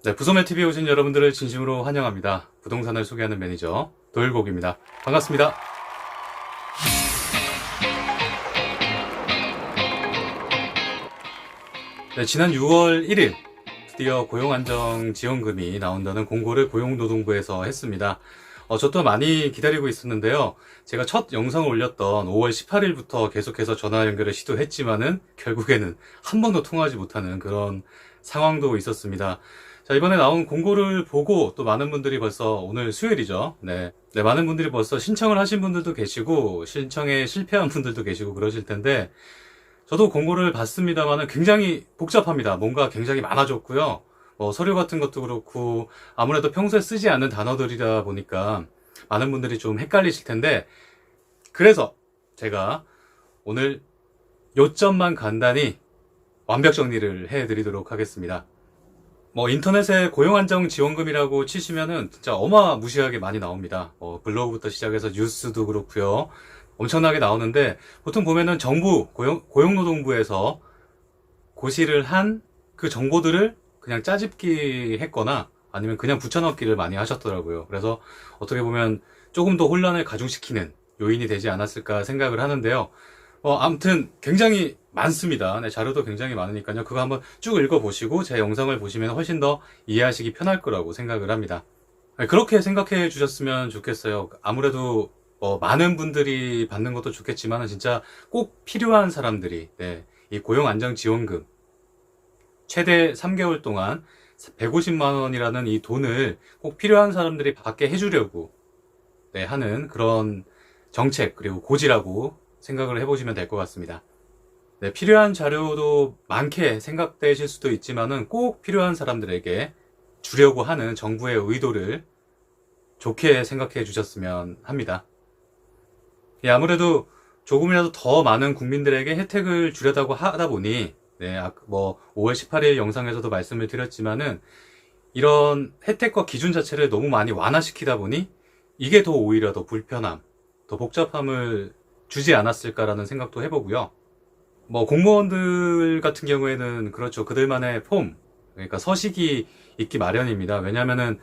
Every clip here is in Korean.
네, 부소매TV에 오신 여러분들을 진심으로 환영합니다. 부동산을 소개하는 매니저 도일곡입니다. 반갑습니다. 네, 지난 6월 1일 드디어 고용안정지원금이 나온다는 공고를 고용노동부에서 했습니다. 저도 많이 기다리고 있었는데요. 제가 첫 영상을 올렸던 5월 18일부터 계속해서 전화 연결을 시도했지만은 결국에는 한 번도 통화하지 못하는 그런 상황도 있었습니다. 자, 이번에 나온 공고를 보고 또 많은 분들이 벌써 오늘 수요일이죠. 네, 많은 분들이 벌써 신청을 하신 분들도 계시고 신청에 실패한 분들도 계시고 그러실 텐데 저도 공고를 봤습니다만은 굉장히 복잡합니다. 뭔가 굉장히 많아졌고요. 서류 같은 것도 그렇고 아무래도 평소에 쓰지 않는 단어들이다 보니까 많은 분들이 좀 헷갈리실 텐데 그래서 제가 오늘 요점만 간단히 완벽 정리를 해드리도록 하겠습니다. 인터넷에 고용안정지원금이라고 치시면은 진짜 어마무시하게 많이 나옵니다. 블로그부터 시작해서 뉴스도 그렇고요. 엄청나게 나오는데 보통 보면은 정부 고용노동부에서 고시를 한 그 정보들을 그냥 짜집기 했거나 아니면 그냥 붙여넣기를 많이 하셨더라고요. 그래서 어떻게 보면 조금 더 혼란을 가중시키는 요인이 되지 않았을까 생각을 하는데요. 아무튼 굉장히 많습니다. 네, 자료도 굉장히 많으니까요. 그거 한번 쭉 읽어보시고 제 영상을 보시면 훨씬 더 이해하시기 편할 거라고 생각을 합니다. 그렇게 생각해 주셨으면 좋겠어요. 아무래도 많은 분들이 받는 것도 좋겠지만 진짜 꼭 필요한 사람들이 이 고용안정지원금 최대 3개월 동안 150만 원이라는 이 돈을 꼭 필요한 사람들이 받게 해주려고 하는 그런 정책 그리고 고지라고 생각을 해보시면 될 것 같습니다. 필요한 자료도 많게 생각되실 수도 있지만은 꼭 필요한 사람들에게 주려고 하는 정부의 의도를 좋게 생각해 주셨으면 합니다. 아무래도 조금이라도 더 많은 국민들에게 혜택을 주려고 하다 보니 5월 18일 영상에서도 말씀을 드렸지만은 이런 혜택과 기준 자체를 너무 많이 완화시키다 보니 이게 더 오히려 더 불편함, 더 복잡함을 주지 않았을까라는 생각도 해보고요. 공무원들 같은 경우에는 그렇죠. 그들만의 폼, 그러니까 서식이 있기 마련입니다. 왜냐하면은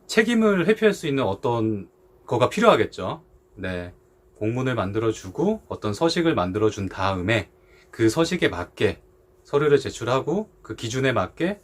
책임을 회피할 수 있는 어떤 거가 필요하겠죠. 공문을 만들어주고 어떤 서식을 만들어준 다음에 그 서식에 맞게 서류를 제출하고 그 기준에 맞게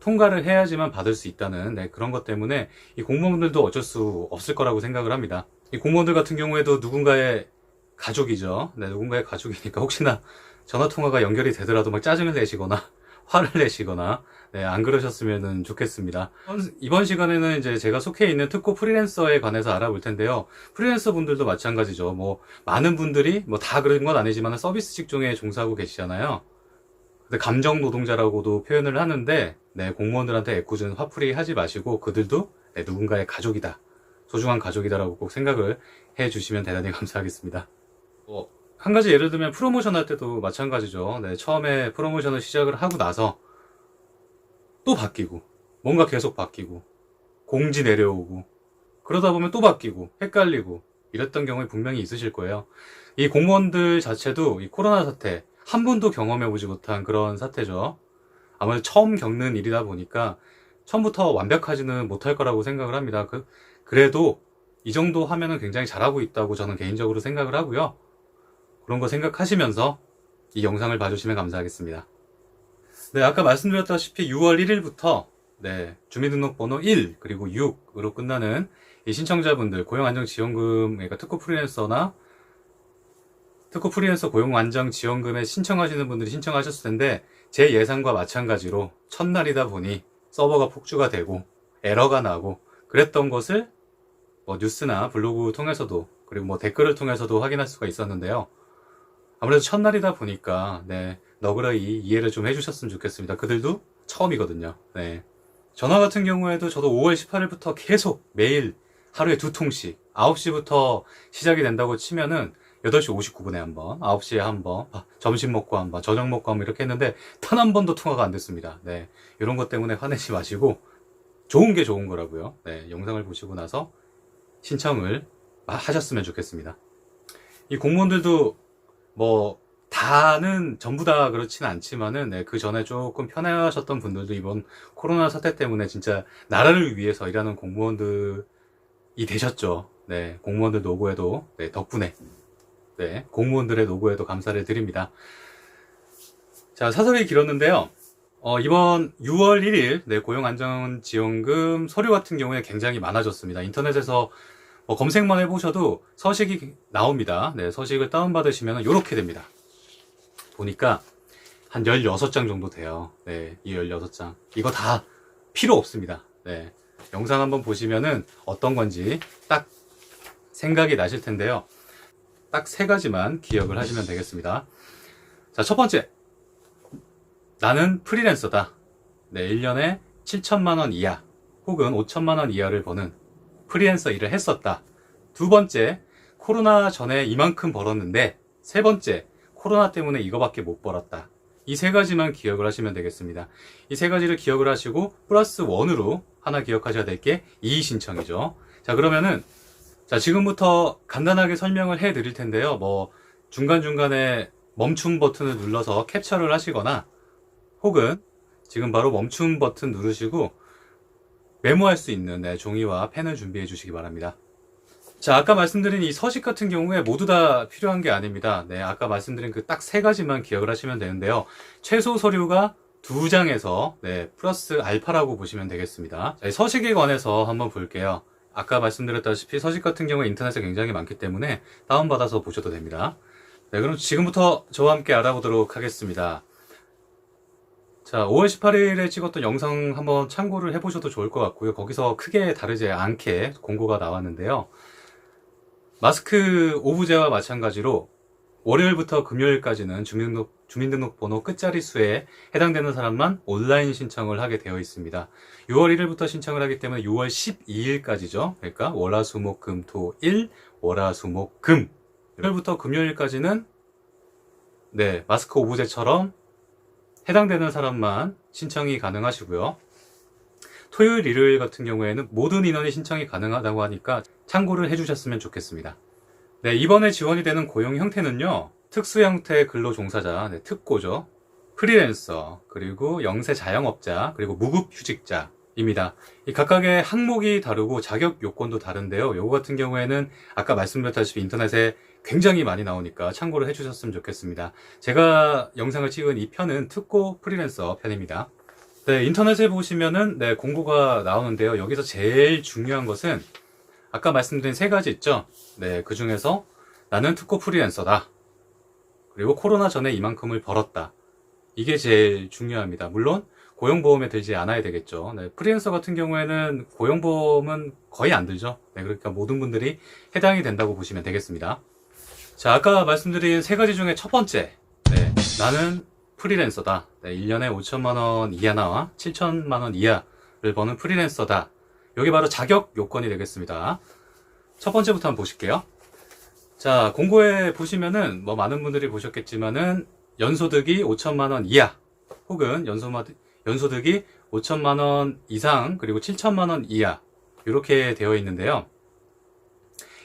통과를 해야지만 받을 수 있다는 그런 것 때문에 이 공무원들도 어쩔 수 없을 거라고 생각을 합니다. 이 공무원들 같은 경우에도 누군가의 가족이죠. 누군가의 가족이니까 혹시나 전화통화가 연결이 되더라도 막 짜증을 내시거나 화를 내시거나 안 그러셨으면 좋겠습니다. 이번 시간에는 이제 제가 속해 있는 특고 프리랜서에 관해서 알아볼 텐데요. 프리랜서 분들도 마찬가지죠. 많은 분들이 다 그런 건 아니지만 서비스 직종에 종사하고 계시잖아요. 근데 감정 노동자라고도 표현을 하는데 공무원들한테 애꿎은 화풀이 하지 마시고 그들도 누군가의 가족이다, 소중한 가족이다라고 꼭 생각을 해주시면 대단히 감사하겠습니다. 한 가지 예를 들면 프로모션 할 때도 마찬가지죠. 처음에 프로모션을 시작을 하고 나서 또 바뀌고 뭔가 계속 바뀌고 공지 내려오고 그러다 보면 또 바뀌고 헷갈리고 이랬던 경우에 분명히 있으실 거예요. 이 공무원들 자체도 이 코로나 사태 한 번도 경험해보지 못한 그런 사태죠. 아무래도 처음 겪는 일이다 보니까 처음부터 완벽하지는 못할 거라고 생각을 합니다. 그래도 이 정도 하면은 굉장히 잘하고 있다고 저는 개인적으로 생각을 하고요. 그런 거 생각하시면서 이 영상을 봐주시면 감사하겠습니다. 아까 말씀드렸다시피 6월 1일부터 주민등록번호 1 그리고 6으로 끝나는 이 신청자분들 고용안정지원금, 그러니까 특고 프리랜서 고용안정지원금에 신청하시는 분들이 신청하셨을 텐데 제 예상과 마찬가지로 첫날이다 보니 서버가 폭주가 되고 에러가 나고 그랬던 것을 뉴스나 블로그 통해서도 그리고 댓글을 통해서도 확인할 수가 있었는데요. 아무래도 첫날이다 보니까 너그러이 이해를 좀 해주셨으면 좋겠습니다. 그들도 처음이거든요. 전화 같은 경우에도 저도 5월 18일부터 계속 매일 하루에 2통씩 9시부터 시작이 된다고 치면은 8시 59분에 한번, 9시에 한번, 점심 먹고 한번, 저녁 먹고 한번 이렇게 했는데 단 한 번도 통화가 안 됐습니다. 이런 것 때문에 화내지 마시고 좋은 게 좋은 거라고요. 영상을 보시고 나서 신청을 하셨으면 좋겠습니다. 이 공무원들도 다는 전부 다 그렇지는 않지만은 네, 그 전에 조금 편해하셨던 분들도 이번 코로나 사태 때문에 진짜 나라를 위해서 일하는 공무원들이 되셨죠. 네, 공무원들 노고에도 네, 덕분에 네, 공무원들의 노고에도 감사를 드립니다. 자, 사설이 길었는데요. 이번 6월 1일 네, 고용안정지원금 서류 같은 경우에 굉장히 많아졌습니다. 인터넷에서 검색만 해보셔도 서식이 나옵니다. 네, 서식을 다운받으시면 이렇게 됩니다. 보니까 한 16장 정도 돼요. 네, 이 16장. 이거 다 필요 없습니다. 네, 영상 한번 보시면은 어떤 건지 딱 생각이 나실 텐데요. 딱 3가지만 기억을 하시면 되겠습니다. 자, 첫 번째. 나는 프리랜서다. 네, 1년에 7천만 원 이하 혹은 5천만 원 이하를 버는 프리랜서 일을 했었다. 두 번째, 코로나 전에 이만큼 벌었는데 세 번째, 코로나 때문에 이거밖에 못 벌었다. 이 3가지만 기억을 하시면 되겠습니다. 이 3가지를 기억을 하시고 플러스 1으로 하나 기억하셔야 될 게 이의 신청이죠. 자, 그러면은 자, 지금부터 간단하게 설명을 해 드릴 텐데요. 중간중간에 멈춤 버튼을 눌러서 캡처를 하시거나 혹은 지금 바로 멈춤 버튼 누르시고 메모할 수 있는 네, 종이와 펜을 준비해 주시기 바랍니다. 자, 아까 말씀드린 이 서식 같은 경우에 모두 다 필요한 게 아닙니다. 네, 아까 말씀드린 그 딱 3가지만 기억을 하시면 되는데요. 최소 서류가 2장에서 네, 플러스 알파라고 보시면 되겠습니다. 자, 이 서식에 관해서 한번 볼게요. 아까 말씀드렸다시피 서식 같은 경우에 인터넷에 굉장히 많기 때문에 다운받아서 보셔도 됩니다. 네, 그럼 지금부터 저와 함께 알아보도록 하겠습니다. 자, 5월 18일에 찍었던 영상 한번 참고를 해보셔도 좋을 것 같고요. 거기서 크게 다르지 않게 공고가 나왔는데요. 마스크 오부제와 마찬가지로 월요일부터 금요일까지는 주민등록번호 끝자리 수에 해당되는 사람만 온라인 신청을 하게 되어 있습니다. 6월 1일부터 신청을 하기 때문에 6월 12일까지죠. 그러니까 월화수목금토일, 월화수목금. 1월부터 금요일까지는 네, 마스크 오부제처럼 해당되는 사람만 신청이 가능하시고요. 토요일, 일요일 같은 경우에는 모든 인원이 신청이 가능하다고 하니까 참고를 해주셨으면 좋겠습니다. 네, 이번에 지원이 되는 고용 형태는요. 특수 형태 근로종사자, 네, 특고죠. 프리랜서, 그리고 영세 자영업자, 그리고 무급휴직자입니다. 이 각각의 항목이 다르고 자격 요건도 다른데요. 요거 같은 경우에는 아까 말씀드렸다시피 인터넷에 굉장히 많이 나오니까 참고를 해주셨으면 좋겠습니다. 제가 영상을 찍은 이 편은 특고 프리랜서 편입니다. 네, 인터넷에 보시면은 네, 공고가 나오는데요. 여기서 제일 중요한 것은 아까 말씀드린 3가지 있죠. 네, 그 중에서 나는 특고 프리랜서다. 그리고 코로나 전에 이만큼을 벌었다. 이게 제일 중요합니다. 물론 고용보험에 들지 않아야 되겠죠. 네, 프리랜서 같은 경우에는 고용보험은 거의 안 들죠. 네, 그러니까 모든 분들이 해당이 된다고 보시면 되겠습니다. 자, 아까 말씀드린 3가지 중에 첫 번째, 네, 나는 프리랜서다. 네, 1년에 5천만 원 이하나 7천만 원 이하를 버는 프리랜서다. 여기 바로 자격 요건이 되겠습니다. 첫 번째부터 한번 보실게요. 자, 공고에 보시면은 많은 분들이 보셨겠지만은 연소득이 5천만 원 이하 혹은 연소득이 5천만 원 이상 그리고 7천만 원 이하 이렇게 되어 있는데요.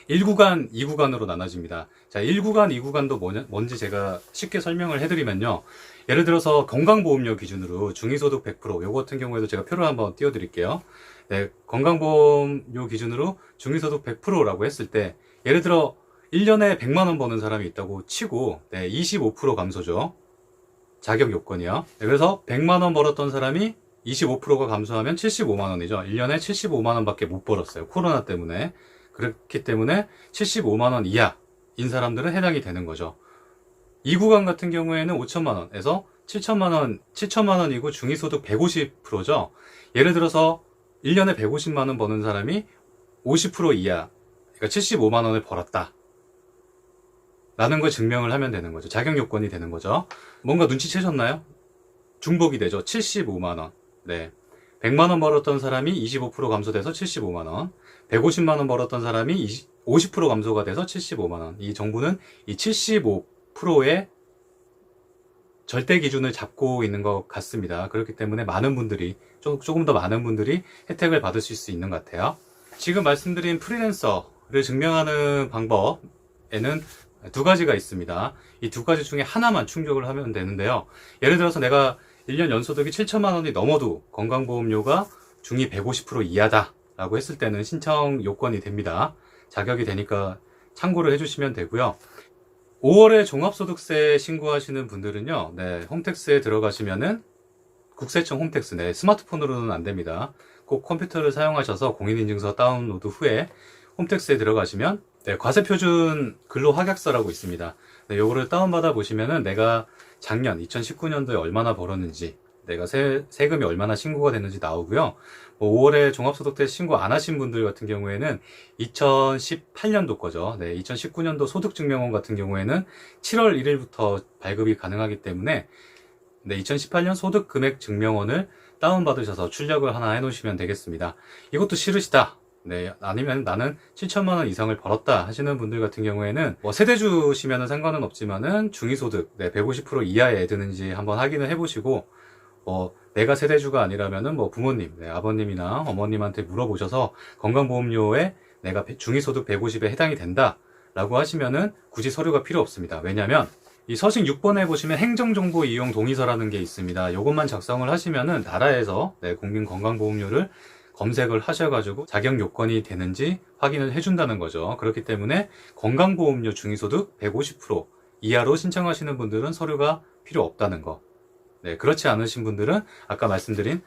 1구간, 2구간으로 나눠집니다. 자, 1구간, 2구간도 뭔지 제가 쉽게 설명을 해드리면요. 예를 들어서 건강보험료 기준으로 중위소득 100%, 요거 같은 경우에도 제가 표를 한번 띄워드릴게요. 네, 건강보험료 기준으로 중위소득 100%라고 했을 때, 예를 들어 1년에 100만 원 버는 사람이 있다고 치고, 네, 25% 감소죠. 자격 요건이요. 네, 그래서 100만 원 벌었던 사람이 25%가 감소하면 75만 원이죠. 1년에 75만 원밖에 못 벌었어요. 코로나 때문에. 그렇기 때문에 75만 원 이하인 사람들은 해당이 되는 거죠. 2구간 같은 경우에는 5천만 원에서 7천만 원이고 중위소득 150%죠. 예를 들어서 1년에 150만 원 버는 사람이 50% 이하, 그러니까 75만 원을 벌었다. 라는 걸 증명을 하면 되는 거죠. 자격 요건이 되는 거죠. 뭔가 눈치채셨나요? 중복이 되죠. 75만 원. 네. 100만 원 벌었던 사람이 25% 감소돼서 75만 원. 150만 원 벌었던 사람이 50% 감소가 돼서 75만 원. 이 정부는 이 75%의 절대 기준을 잡고 있는 것 같습니다. 그렇기 때문에 많은 분들이 조금 더 많은 분들이 혜택을 받으실 수 있는 것 같아요. 지금 말씀드린 프리랜서를 증명하는 방법에는 두 가지가 있습니다. 이 두 가지 중에 하나만 충족을 하면 되는데요. 예를 들어서 내가 1년 연소득이 7천만 원이 넘어도 건강보험료가 중위 150% 이하다 라고 했을 때는 신청 요건이 됩니다. 자격이 되니까 참고를 해주시면 되고요. 5월에 종합소득세 신고하시는 분들은요, 홈택스에 들어가시면은 국세청 홈택스, 스마트폰으로는 안 됩니다. 꼭 컴퓨터를 사용하셔서 공인인증서 다운로드 후에 홈택스에 들어가시면 과세표준 근로활약서라고 있습니다. 요거를 다운받아 보시면은 내가 작년 2019년도에 얼마나 벌었는지, 내가 세금이 얼마나 신고가 됐는지 나오고요. 5월에 종합소득세 신고 안 하신 분들 같은 경우에는 2018년도 거죠. 2019년도 소득증명원 같은 경우에는 7월 1일부터 발급이 가능하기 때문에 2018년 소득금액증명원을 다운받으셔서 출력을 하나 해놓으시면 되겠습니다. 이것도 싫으시다. 아니면 나는 7천만 원 이상을 벌었다 하시는 분들 같은 경우에는 세대주시면 상관은 없지만은 중위소득 150% 이하에 드는지 한번 확인을 해보시고, 내가 세대주가 아니라면은 부모님, 아버님이나 어머님한테 물어보셔서 건강보험료에 내가 중위소득 150에 해당이 된다 라고 하시면은 굳이 서류가 필요 없습니다. 왜냐면 이 서식 6번에 보시면 행정정보 이용 동의서라는 게 있습니다. 이것만 작성을 하시면은 나라에서 국민건강보험료를 검색을 하셔가지고 자격 요건이 되는지 확인을 해준다는 거죠. 그렇기 때문에 건강보험료 중위소득 150% 이하로 신청하시는 분들은 서류가 필요 없다는 거. 그렇지 않으신 분들은 아까 말씀드린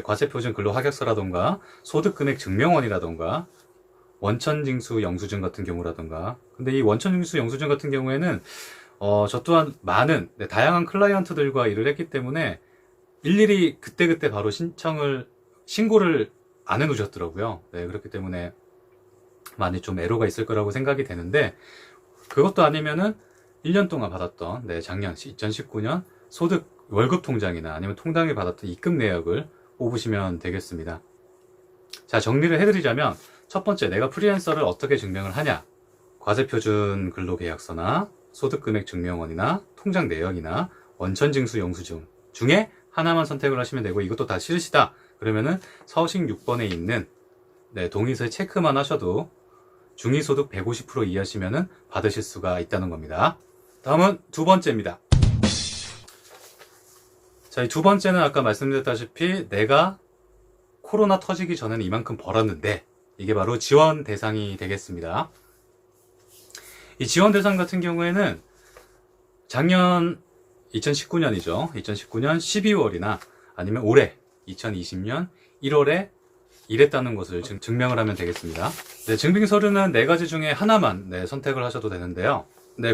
과세표준 근로활약서라던가 소득금액 증명원이라던가 원천징수 영수증 같은 경우라던가. 근데 이 원천징수 영수증 같은 경우에는 저 또한 많은 다양한 클라이언트들과 일을 했기 때문에 일일이 그때그때 바로 신고를 안 해놓으셨더라고요. 그렇기 때문에 많이 좀 애로가 있을 거라고 생각이 되는데, 그것도 아니면은 1년 동안 받았던 작년 2019년 소득 월급 통장이나 아니면 통장에 받았던 입금 내역을 뽑으시면 되겠습니다. 자, 정리를 해드리자면 첫 번째, 내가 프리랜서를 어떻게 증명을 하냐? 과세표준 근로계약서나 소득금액 증명원이나 통장 내역이나 원천징수 영수증 중에 하나만 선택을 하시면 되고, 이것도 다 싫으시다 그러면은 서식 6번에 있는 동의서에 체크만 하셔도 중위소득 150% 이하시면은 받으실 수가 있다는 겁니다. 다음은 두 번째입니다. 자, 이 두 번째는 아까 말씀드렸다시피 내가 코로나 터지기 전에는 이만큼 벌었는데, 이게 바로 지원 대상이 되겠습니다. 이 지원 대상 같은 경우에는 작년 2019년이죠. 2019년 12월이나 아니면 올해 2020년 1월에 일했다는 것을 증명을 하면 되겠습니다. 증빙 서류는 네 가지 중에 하나만 선택을 하셔도 되는데요.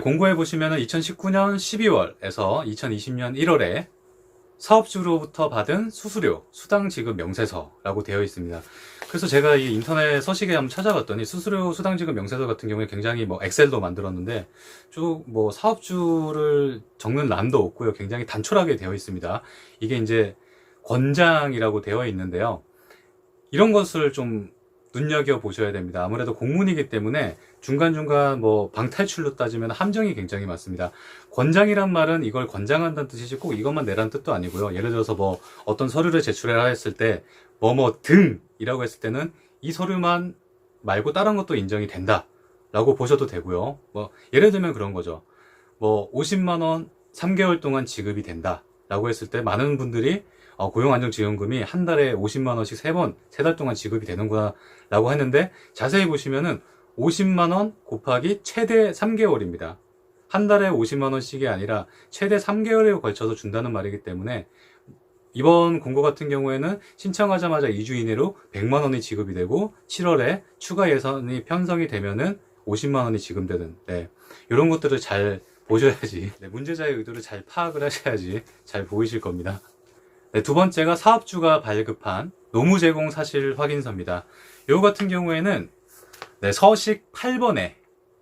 공고에 보시면 2019년 12월에서 2020년 1월에 사업주로부터 받은 수수료, 수당 지급 명세서라고 되어 있습니다. 그래서 제가 이 인터넷 서식에 한번 찾아봤더니 수수료, 수당 지급 명세서 같은 경우에 굉장히 엑셀도 만들었는데 쭉 사업주를 적는 란도 없고요. 굉장히 단촐하게 되어 있습니다. 이게 이제 권장이라고 되어 있는데요. 이런 것을 좀 눈여겨보셔야 됩니다. 아무래도 공문이기 때문에 중간중간 방탈출로 따지면 함정이 굉장히 많습니다. 권장이란 말은 이걸 권장한다는 뜻이지 꼭 이것만 내라는 뜻도 아니고요. 예를 들어서 어떤 서류를 제출해라 했을 때 등이라고 했을 때는 이 서류만 말고 다른 것도 인정이 된다 라고 보셔도 되고요. 예를 들면 그런 거죠. 50만 원 3개월 동안 지급이 된다 라고 했을 때 많은 분들이 고용안정지원금이 한 달에 50만 원씩 3달 동안 지급이 되는구나 라고 했는데, 자세히 보시면은 50만 원 곱하기 최대 3개월입니다. 한 달에 50만 원씩이 아니라 최대 3개월에 걸쳐서 준다는 말이기 때문에 이번 공고 같은 경우에는 신청하자마자 2주 이내로 100만 원이 지급이 되고 7월에 추가 예산이 편성이 되면은 50만 원이 지급되는, 이런 것들을 잘 보셔야지, 문제자의 의도를 잘 파악을 하셔야지 잘 보이실 겁니다. 두 번째가 사업주가 발급한 노무 제공 사실 확인서입니다. 요 같은 경우에는 서식 8번에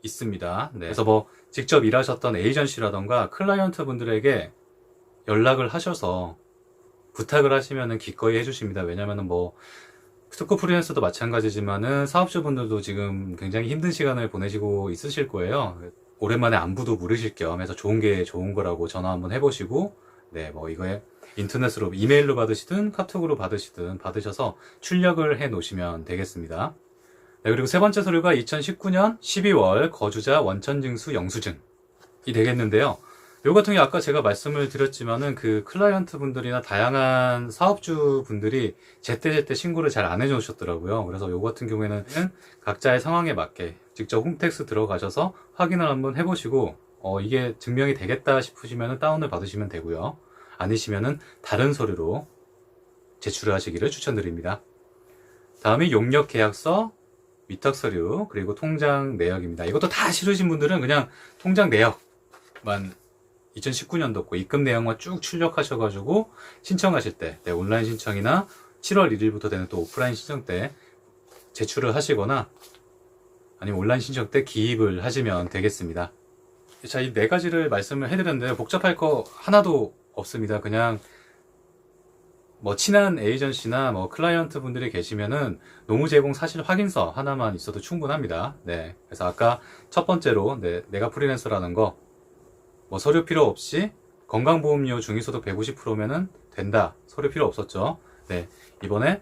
있습니다. 그래서 직접 일하셨던 에이전시라던가 클라이언트 분들에게 연락을 하셔서 부탁을 하시면은 기꺼이 해주십니다. 왜냐면은 특허 프리랜서도 마찬가지지만은 사업주분들도 지금 굉장히 힘든 시간을 보내시고 있으실 거예요. 오랜만에 안부도 물으실 겸 해서 좋은 게 좋은 거라고 전화 한번 해보시고, 이거에 인터넷으로 이메일로 받으시든 카톡으로 받으시든 받으셔서 출력을 해 놓으시면 되겠습니다. 네, 그리고 세 번째 서류가 2019년 12월 거주자 원천징수 영수증이 되겠는데요. 요 같은 경우 아까 제가 말씀을 드렸지만은 그 클라이언트 분들이나 다양한 사업주 분들이 제때제때 신고를 잘 안 해주셨더라고요. 그래서 요 같은 경우에는 각자의 상황에 맞게 직접 홈택스 들어가셔서 확인을 한번 해보시고 이게 증명이 되겠다 싶으시면 다운을 받으시면 되고요. 아니시면은 다른 서류로 제출을 하시기를 추천드립니다. 다음이 용역 계약서, 위탁 서류, 그리고 통장 내역입니다. 이것도 다 싫으신 분들은 그냥 통장 내역만 2019년도 거 입금 내용만 쭉 출력하셔가지고 신청하실 때 온라인 신청이나 7월 1일부터 되는 또 오프라인 신청 때 제출을 하시거나 아니면 온라인 신청 때 기입을 하시면 되겠습니다. 자, 이 네 가지를 말씀을 해드렸는데 복잡할 거 하나도 없습니다. 그냥 뭐 친한 에이전시나 뭐 클라이언트 분들이 계시면은 노무 제공 사실 확인서 하나만 있어도 충분합니다. 네, 그래서 아까 첫 번째로 내가 프리랜서라는 거 뭐 서류 필요 없이 건강보험료 중위소득 150%면은 된다. 서류 필요 없었죠. 네, 이번에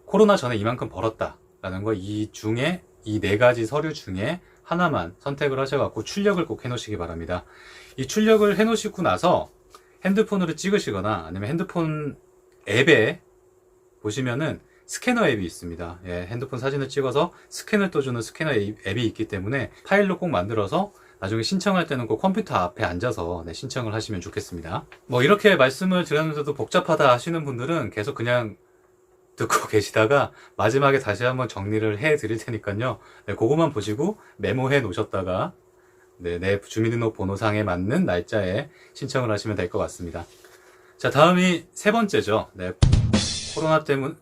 코로나 전에 이만큼 벌었다라는 거 이 중에 이 네 가지 서류 중에 하나만 선택을 하셔갖고 출력을 꼭 해놓으시기 바랍니다. 이 출력을 해놓으시고 나서 핸드폰으로 찍으시거나 아니면 핸드폰 앱에 보시면은 스캐너 앱이 있습니다. 예, 핸드폰 사진을 찍어서 스캔을 떠주는 스캐너 앱이 있기 때문에 파일로 꼭 만들어서 나중에 신청할 때는 꼭 컴퓨터 앞에 앉아서 신청을 하시면 좋겠습니다. 뭐 이렇게 말씀을 드렸는데도 복잡하다 하시는 분들은 계속 그냥 듣고 계시다가 마지막에 다시 한번 정리를 해 드릴 테니까요. 네, 그거만 보시고 메모해 놓으셨다가 내 주민등록번호상에 맞는 날짜에 신청을 하시면 될 것 같습니다. 자, 다음이 세 번째죠. 네,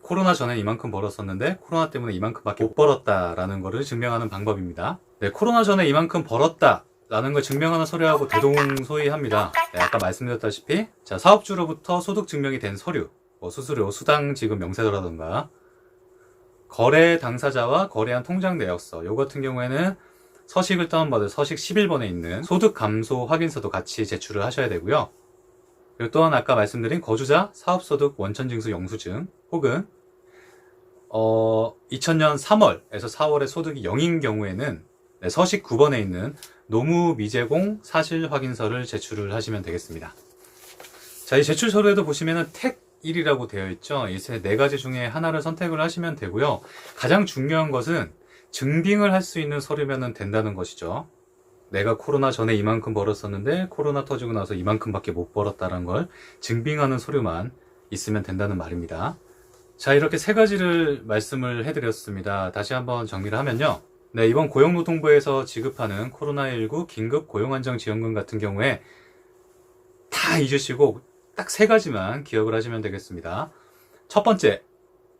코로나 전에 이만큼 벌었었는데 코로나 때문에 이만큼밖에 못 벌었다라는 거를 증명하는 방법입니다. 네, 코로나 전에 이만큼 벌었다라는 걸 증명하는 서류하고 대동소이합니다. 네, 아까 말씀드렸다시피 자, 사업주로부터 소득 증명이 된 서류, 뭐 수수료, 수당 지급 명세서라든가 거래 당사자와 거래한 통장 내역서, 요 같은 경우에는 서식을 다운받을 서식 11번에 있는 소득 감소 확인서도 같이 제출을 하셔야 되고요. 그리고 또한 아까 말씀드린 거주자 사업소득 원천징수 영수증 혹은 2000년 3월에서 4월에 소득이 0인 경우에는 서식 9번에 있는 노무 미제공 사실 확인서를 제출을 하시면 되겠습니다. 자, 이 제출 서류에도 보시면은 택 1이라고 되어 있죠. 이 네 가지 중에 하나를 선택을 하시면 되고요. 가장 중요한 것은 증빙을 할 수 있는 서류면 된다는 것이죠. 내가 코로나 전에 이만큼 벌었었는데 코로나 터지고 나서 이만큼밖에 못 벌었다는 걸 증빙하는 서류만 있으면 된다는 말입니다. 자, 이렇게 세 가지를 말씀을 해드렸습니다. 다시 한번 정리를 하면요. 네, 이번 고용노동부에서 지급하는 코로나19 긴급 고용안정지원금 같은 경우에 다 잊으시고 딱 세 가지만 기억을 하시면 되겠습니다. 첫 번째,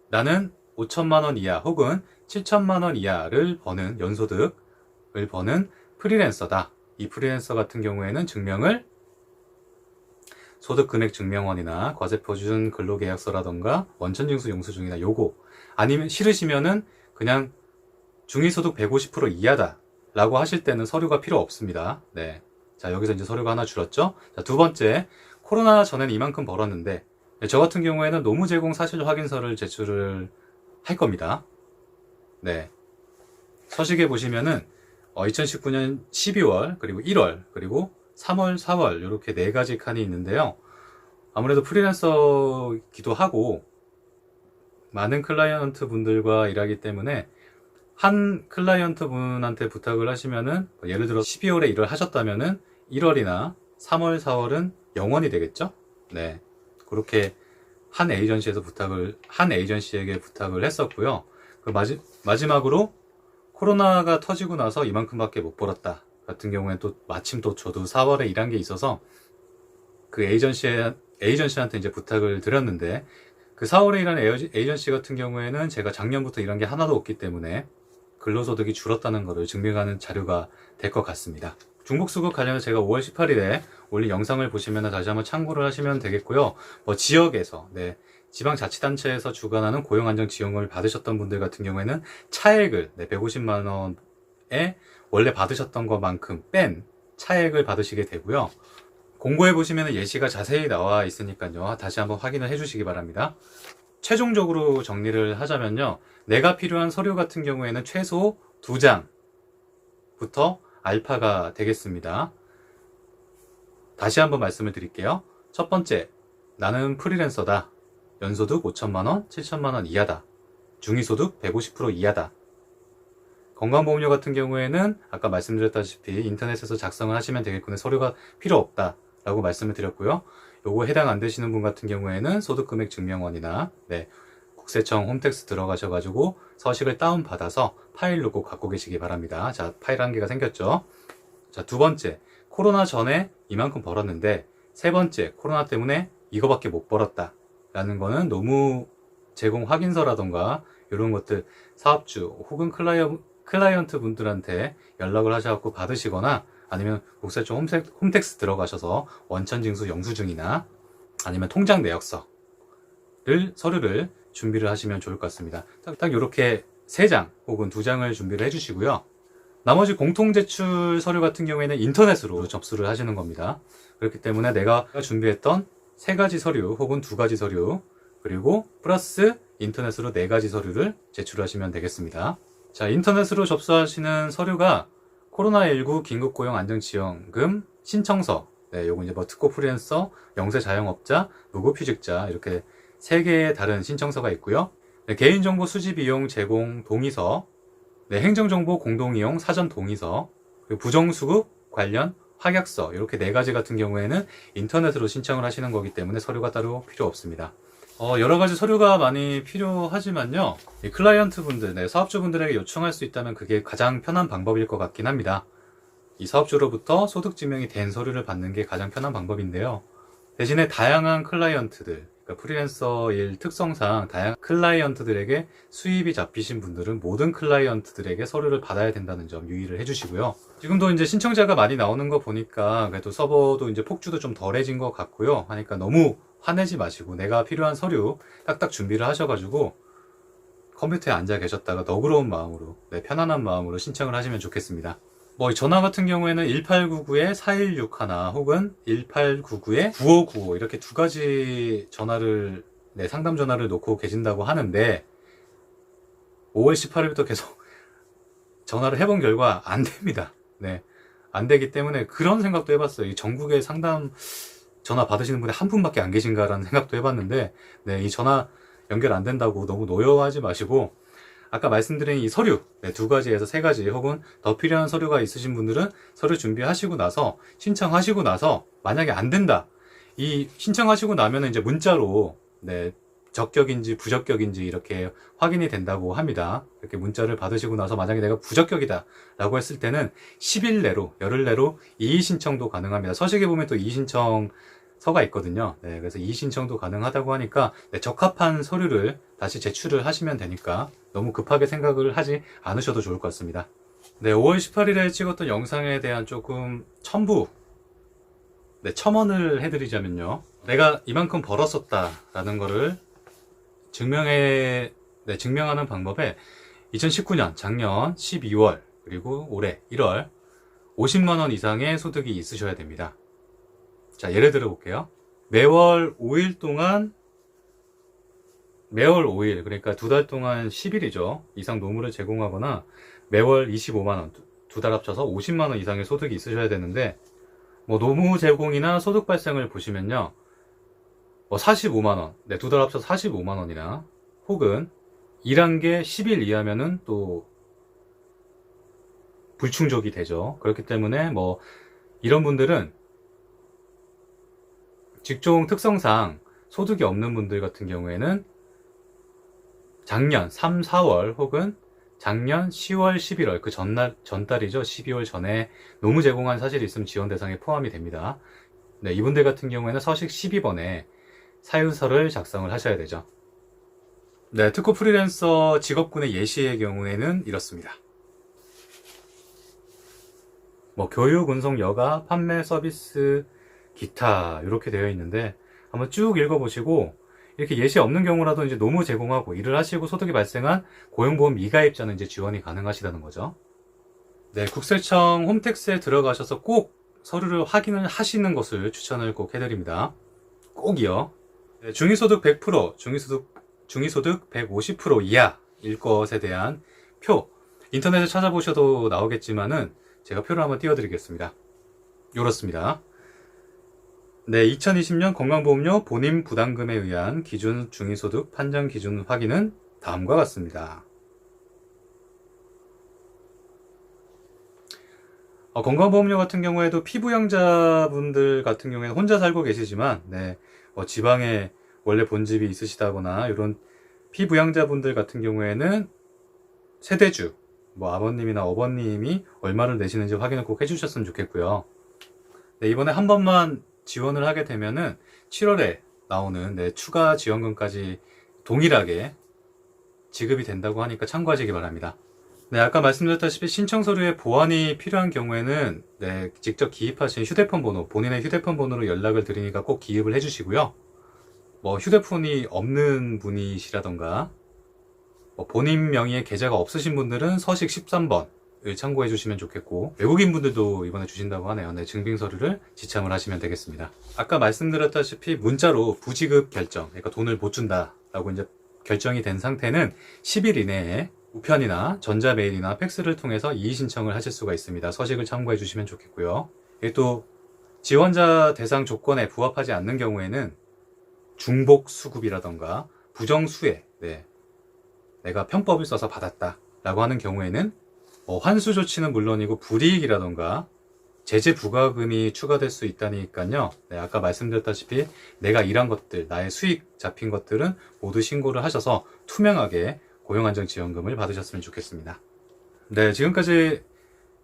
나는 5천만 원 이하 혹은 7천만 원 이하를 버는 연소득을 버는 프리랜서다. 이 프리랜서 같은 경우에는 증명을 소득금액증명원이나 과세표준 근로계약서라던가 원천징수 영수증이나 요거 아니면 싫으시면은 그냥 중위소득 150% 이하다 라고 하실 때는 서류가 필요 없습니다. 네. 자, 여기서 이제 서류가 하나 줄었죠. 자, 두 번째, 코로나 전에는 이만큼 벌었는데 저 같은 경우에는 노무 제공 사실 확인서를 제출을 할 겁니다. 네. 서식에 보시면은 2019년 12월 그리고 1월 그리고 3월 4월 이렇게 네 가지 칸이 있는데요. 아무래도 프리랜서기도 하고 많은 클라이언트 분들과 일하기 때문에 한 클라이언트 분한테 부탁을 하시면은 예를 들어 12월에 일을 하셨다면은 1월이나 3월 4월은 0원이 되겠죠. 네, 그렇게 한 에이전시에게 부탁을 했었고요. 그 마지막으로 코로나가 터지고 나서 이만큼밖에 못 벌었다 같은 경우에 또 마침 또 저도 4월에 일한 게 있어서 그 에이전시한테 이제 부탁을 드렸는데 그 4월에 일한 에이전시 같은 경우에는 제가 작년부터 일한 게 하나도 없기 때문에 근로소득이 줄었다는 것을 증명하는 자료가 될 것 같습니다. 중복수급 관련해서 제가 5월 18일에 올린 영상을 보시면 다시 한번 참고를 하시면 되겠고요. 뭐 지역에서 지방자치단체에서 주관하는 고용안정지원금을 받으셨던 분들 같은 경우에는 차액을 150만 원에 원래 받으셨던 것만큼 뺀 차액을 받으시게 되고요. 공고에 보시면 예시가 자세히 나와 있으니까요. 다시 한번 확인을 해주시기 바랍니다. 최종적으로 정리를 하자면요. 내가 필요한 서류 같은 경우에는 최소 2장부터 알파가 되겠습니다. 다시 한번 말씀을 드릴게요. 첫 번째, 나는 프리랜서다. 연소득 5천만원, 7천만원 이하다. 중위소득 150% 이하다. 건강보험료 같은 경우에는 아까 말씀드렸다시피 인터넷에서 작성을 하시면 되겠군요. 서류가 필요 없다 라고 말씀을 드렸고요. 요거 해당 안 되시는 분 같은 경우에는 소득금액 증명원이나 국세청 홈택스 들어가셔가지고 서식을 다운받아서 파일로 꼭 갖고 계시기 바랍니다. 자, 파일 한 개가 생겼죠. 자, 두 번째, 코로나 전에 이만큼 벌었는데 세 번째, 코로나 때문에 이거밖에 못 벌었다 라는 거는 노무 제공 확인서라던가 이런 것들 사업주 혹은 클라이언트 분들한테 연락을 하셔서 받으시거나 아니면 국세청 홈택스 들어가셔서 원천징수 영수증이나 아니면 통장 내역서를 서류를 준비를 하시면 좋을 것 같습니다. 딱 이렇게 3장 혹은 2장을 준비를 해주시고요. 나머지 공통제출 서류 같은 경우에는 인터넷으로 접수를 하시는 겁니다. 그렇기 때문에 내가 준비했던 3가지 서류 혹은 2가지 서류 그리고 플러스 인터넷으로 4가지 서류를 제출하시면 되겠습니다. 자, 인터넷으로 접수하시는 서류가 코로나19 긴급고용안정지원금 신청서, 요거 이제 뭐 특고 프리랜서, 영세 자영업자, 무급휴직자 이렇게 3개의 다른 신청서가 있고요. 개인정보 수집 이용 제공 동의서, 행정정보 공동이용 사전 동의서, 그리고 부정수급 관련 확약서 이렇게 4가지 같은 경우에는 인터넷으로 신청을 하시는 거기 때문에 서류가 따로 필요 없습니다. 여러 가지 서류가 많이 필요하지만요. 이 클라이언트 분들, 사업주분들에게 요청할 수 있다면 그게 가장 편한 방법일 것 같긴 합니다. 이 사업주로부터 소득증명이 된 서류를 받는 게 가장 편한 방법인데요. 대신에 다양한 클라이언트들, 그러니까 프리랜서 일 특성상 다양한 클라이언트들에게 수입이 잡히신 분들은 모든 클라이언트들에게 서류를 받아야 된다는 점 유의를 해주시고요. 지금도 이제 신청자가 많이 나오는 거 보니까 그래도 서버도 이제 폭주도 좀 덜해진 것 같고요. 하니까 너무 화내지 마시고 내가 필요한 서류 딱딱 준비를 하셔가지고 컴퓨터에 앉아 계셨다가 너그러운 마음으로 편안한 마음으로 신청을 하시면 좋겠습니다. 뭐 전화 같은 경우에는 1899-4161 혹은 1899-9595 이렇게 2가지 전화를 상담 전화를 놓고 계신다고 하는데 5월 18일부터 계속 전화를 해본 결과 안 됩니다. 안 되기 때문에 그런 생각도 해봤어요. 이 전국에 상담 전화 받으시는 분이 한 분밖에 안 계신가라는 생각도 해봤는데 이 전화 연결 안 된다고 너무 노여워하지 마시고 아까 말씀드린 이 서류 2가지에서 3가지 혹은 더 필요한 서류가 있으신 분들은 서류 준비하시고 나서 신청하시고 나서 만약에 안 된다 이 신청하시고 나면 이제 문자로 적격인지 부적격인지 이렇게 확인이 된다고 합니다. 이렇게 문자를 받으시고 나서 만약에 내가 부적격이다 라고 했을 때는 10일 내로 열흘 내로 이의 신청도 가능합니다. 서식에 보면 또 이의 신청 서가 있거든요. 그래서 이의 신청도 가능하다고 하니까 적합한 서류를 다시 제출을 하시면 되니까 너무 급하게 생각을 하지 않으셔도 좋을 것 같습니다. 5월 18일에 찍었던 영상에 대한 조금 첨부 첨언을 해드리자면요. 내가 이만큼 벌었었다 라는 거를 증명하는 방법에 2019년 작년 12월 그리고 올해 1월 50만원 이상의 소득이 있으셔야 됩니다. 자, 예를 들어 볼게요. 매월 5일 그러니까 2달 동안 10일이죠 이상 노무를 제공하거나 매월 25만원 2달 합쳐서 50만원 이상의 소득이 있으셔야 되는데 뭐 노무 제공이나 소득 발생을 보시면요 45만원 2달 합쳐서 45만원이나 혹은 일한 게 10일 이하면은 또 불충족이 되죠. 그렇기 때문에 뭐 이런 분들은 직종 특성상 소득이 없는 분들 같은 경우에는 작년 3, 4월 혹은 작년 10월, 11월 그 전달이죠. 12월 전에 노무 제공한 사실이 있으면 지원 대상에 포함이 됩니다. 이분들 같은 경우에는 서식 12번에 사유서를 작성을 하셔야 되죠. 특고 프리랜서 직업군의 예시의 경우에는 이렇습니다. 뭐 교육, 운송, 여가, 판매, 서비스, 기타 이렇게 되어 있는데 한번 쭉 읽어보시고 이렇게 예시 없는 경우라도 이제 노무 제공하고 일을 하시고 소득이 발생한 고용보험 미가입자는 이제 지원이 가능하시다는 거죠. 국세청 홈택스에 들어가셔서 꼭 서류를 확인을 하시는 것을 추천을 꼭 해드립니다. 꼭이요. 중위소득 100%, 중위소득 중위소득 150% 이하일 것에 대한 표, 인터넷에 찾아보셔도 나오겠지만은 제가 표를 한번 띄워드리겠습니다. 이렇습니다. 네, 2020년 건강보험료 본인 부담금에 의한 기준 중위소득 판정 기준 확인은 다음과 같습니다. 건강보험료 같은 경우에도 피부양자분들 같은 경우에는 혼자 살고 계시지만, 네, 지방에 원래 본집이 있으시다거나 이런 피부양자분들 같은 경우에는 세대주, 아버님이나 어머님이 얼마를 내시는지 확인을 꼭 해주셨으면 좋겠고요. 네, 이번에 한 번만 지원을 하게 되면은 7월에 나오는 추가 지원금까지 동일하게 지급이 된다고 하니까 참고하시기 바랍니다. 네, 아까 말씀드렸다시피 신청 서류에 보완이 필요한 경우에는 직접 기입하신 휴대폰 번호, 본인의 휴대폰 번호로 연락을 드리니까 꼭 기입을 해주시고요. 휴대폰이 없는 분이시라던가 본인 명의의 계좌가 없으신 분들은 서식 13번을 참고해 주시면 좋겠고, 외국인 분들도 이번에 주신다고 하네요. 네, 증빙 서류를 지참을 하시면 되겠습니다. 아까 말씀드렸다시피 문자로 부지급 결정, 그러니까 돈을 못 준다라고 이제 결정이 된 상태는 10일 이내에 우편이나 전자메일이나 팩스를 통해서 이의 신청을 하실 수가 있습니다. 서식을 참고해 주시면 좋겠고요. 또 지원자 대상 조건에 부합하지 않는 경우에는 중복 수급이라던가 부정수혜, 내가 편법을 써서 받았다 라고 하는 경우에는 환수 조치는 물론이고 불이익이라던가 제재 부과금이 추가될 수 있다니까요. 아까 말씀드렸다시피 내가 일한 것들, 나의 수익 잡힌 것들은 모두 신고를 하셔서 투명하게 고용안정지원금을 받으셨으면 좋겠습니다. 네, 지금까지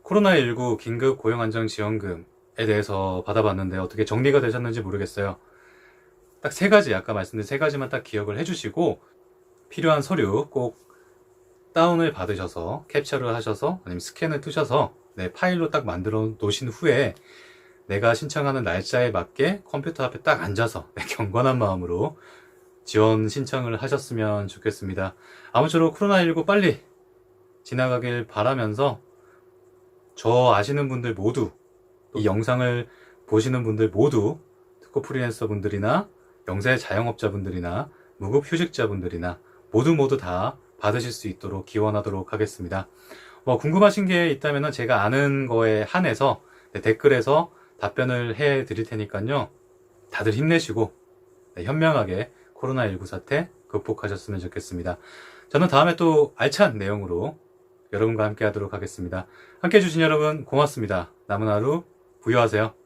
코로나19 긴급 고용안정지원금에 대해서 받아봤는데 어떻게 정리가 되셨는지 모르겠어요. 딱 3가지, 아까 말씀드린 3가지만 딱 기억을 해주시고 필요한 서류 꼭 다운을 받으셔서 캡처를 하셔서 아니면 스캔을 뜨셔서 파일로 딱 만들어 놓으신 후에 내가 신청하는 날짜에 맞게 컴퓨터 앞에 딱 앉아서 경건한 마음으로 지원 신청을 하셨으면 좋겠습니다. 아무쪼록 코로나19 빨리 지나가길 바라면서 저 아시는 분들 모두, 이 영상을 보시는 분들 모두 특고 프리랜서 분들이나 영세 자영업자분들이나 무급휴직자분들이나 모두 다 받으실 수 있도록 기원하도록 하겠습니다. 궁금하신 게 있다면 제가 아는 거에 한해서 댓글에서 답변을 해 드릴 테니까요. 다들 힘내시고 현명하게 코로나19 사태 극복하셨으면 좋겠습니다. 저는 다음에 또 알찬 내용으로 여러분과 함께 하도록 하겠습니다. 함께 해주신 여러분 고맙습니다. 남은 하루 부유하세요.